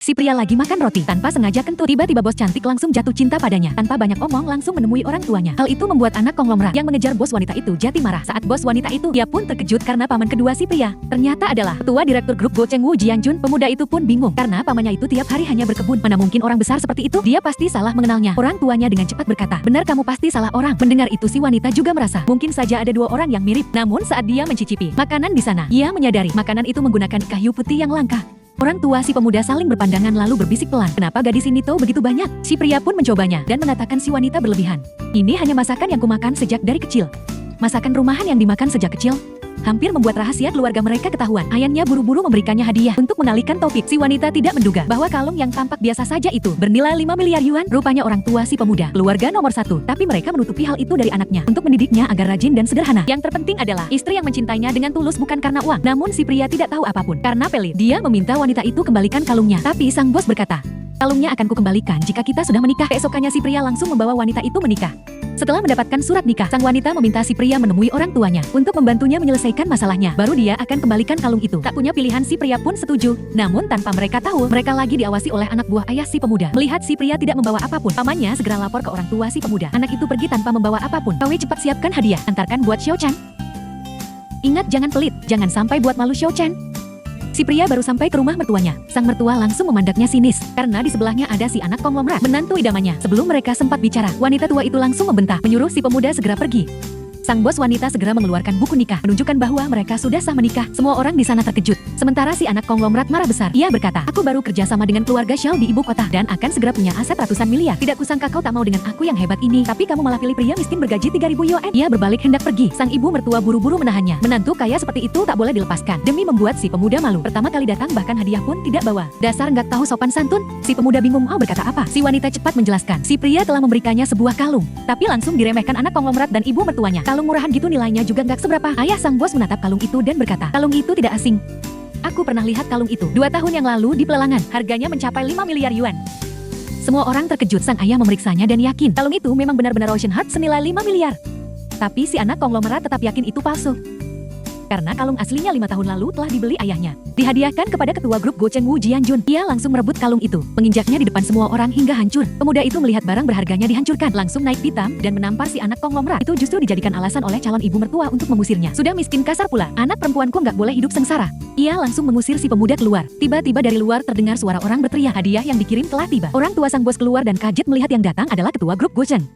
Si pria lagi makan roti, tanpa sengaja kentut. Tiba-tiba bos cantik langsung jatuh cinta padanya. Tanpa banyak omong langsung menemui orang tuanya. Hal itu membuat anak konglomerat yang mengejar bos wanita itu jadi marah. Saat bos wanita itu, dia pun terkejut karena paman kedua si pria ternyata adalah ketua direktur grup Go Cheng Woo Jianjun. Pemuda itu pun bingung karena pamannya itu tiap hari hanya berkebun. Mana mungkin orang besar seperti itu? Dia pasti salah mengenalnya. Orang tuanya dengan cepat berkata, "Benar, kamu pasti salah orang." Mendengar itu si wanita juga merasa mungkin saja ada dua orang yang mirip. Namun saat dia mencicipi makanan di sana, ia menyadari makanan itu menggunakan kayu putih yang langka. Orang tua si pemuda saling berpandangan lalu berbisik pelan. "Kenapa gadis ini tahu begitu banyak?" Si pria pun mencobanya dan mengatakan si wanita berlebihan. "Ini hanya masakan yang kumakan sejak dari kecil. Masakan rumahan yang dimakan sejak kecil." Hampir membuat rahasia keluarga mereka ketahuan. Ayahnya buru-buru memberikannya hadiah untuk mengalihkan topik. Si wanita tidak menduga bahwa kalung yang tampak biasa saja itu bernilai 5 miliar yuan. Rupanya orang tua si pemuda, keluarga nomor 1. Tapi mereka menutupi hal itu dari anaknya untuk mendidiknya agar rajin dan sederhana. Yang terpenting adalah istri yang mencintainya dengan tulus bukan karena uang. Namun si pria tidak tahu apapun. Karena pelit, dia meminta wanita itu kembalikan kalungnya. Tapi sang bos berkata, "Kalungnya akan kukembalikan jika kita sudah menikah." Keesokannya si pria langsung membawa wanita itu menikah. Setelah mendapatkan surat nikah, sang wanita meminta si pria menemui orang tuanya untuk membantunya menyelesaikan masalahnya. Baru dia akan kembalikan kalung itu. Tak punya pilihan, si pria pun setuju. Namun tanpa mereka tahu, mereka lagi diawasi oleh anak buah ayah si pemuda. Melihat si pria tidak membawa apapun, pamannya segera lapor ke orang tua si pemuda. Anak itu pergi tanpa membawa apapun. "Kau cepat siapkan hadiah, antarkan buat Xiao Chan. Ingat, jangan pelit, jangan sampai buat malu Xiao Chan." Si pria baru sampai ke rumah mertuanya. Sang mertua langsung memandangnya sinis, karena di sebelahnya ada si anak konglomerat, menantu idamannya. Sebelum mereka sempat bicara, wanita tua itu langsung membentak, menyuruh si pemuda segera pergi. Sang bos wanita segera mengeluarkan buku nikah, menunjukkan bahwa mereka sudah sah menikah. Semua orang di sana terkejut. Sementara si anak konglomerat marah besar. Ia berkata, "Aku baru kerja sama dengan keluarga Xiao di ibu kota dan akan segera punya aset ratusan miliar. Tidak kusangka kau tak mau dengan aku yang hebat ini, tapi kamu malah pilih pria miskin bergaji 3.000 yuan." Ia berbalik hendak pergi. Sang ibu mertua buru-buru menahannya. Menantu kaya seperti itu tak boleh dilepaskan. Demi membuat si pemuda malu. Pertama kali datang bahkan hadiah pun tidak bawa. "Dasar nggak tahu sopan santun." Si pemuda bingung mau berkata apa. Si wanita cepat menjelaskan. Si pria telah memberikannya sebuah kalung, tapi langsung diremehkan anak konglomerat dan ibu mertuanya. Kalung murahan gitu nilainya juga nggak seberapa. Ayah sang bos menatap kalung itu dan berkata, "Kalung itu tidak asing. Aku pernah lihat kalung itu 2 tahun yang lalu di pelelangan. Harganya mencapai 5 miliar yuan." Semua orang terkejut. Sang ayah memeriksanya dan yakin kalung itu memang benar-benar Ocean Heart senilai 5 miliar. Tapi si anak konglomerat tetap yakin itu palsu. Karena kalung aslinya 5 tahun lalu telah dibeli ayahnya. Dihadiahkan kepada ketua grup Go Cheng Woo Jianjun. Ia langsung merebut kalung itu, menginjaknya di depan semua orang hingga hancur. Pemuda itu melihat barang berharganya dihancurkan, langsung naik pitam dan menampar si anak konglomerat. Itu justru dijadikan alasan oleh calon ibu mertua untuk mengusirnya. Sudah miskin kasar pula, anak perempuanku nggak boleh hidup sengsara. Ia langsung mengusir si pemuda keluar. Tiba-tiba dari luar terdengar suara orang berteriak, hadiah yang dikirim telah tiba. Orang tua sang bos keluar dan kaget melihat yang datang adalah ketua grup Go Cheng.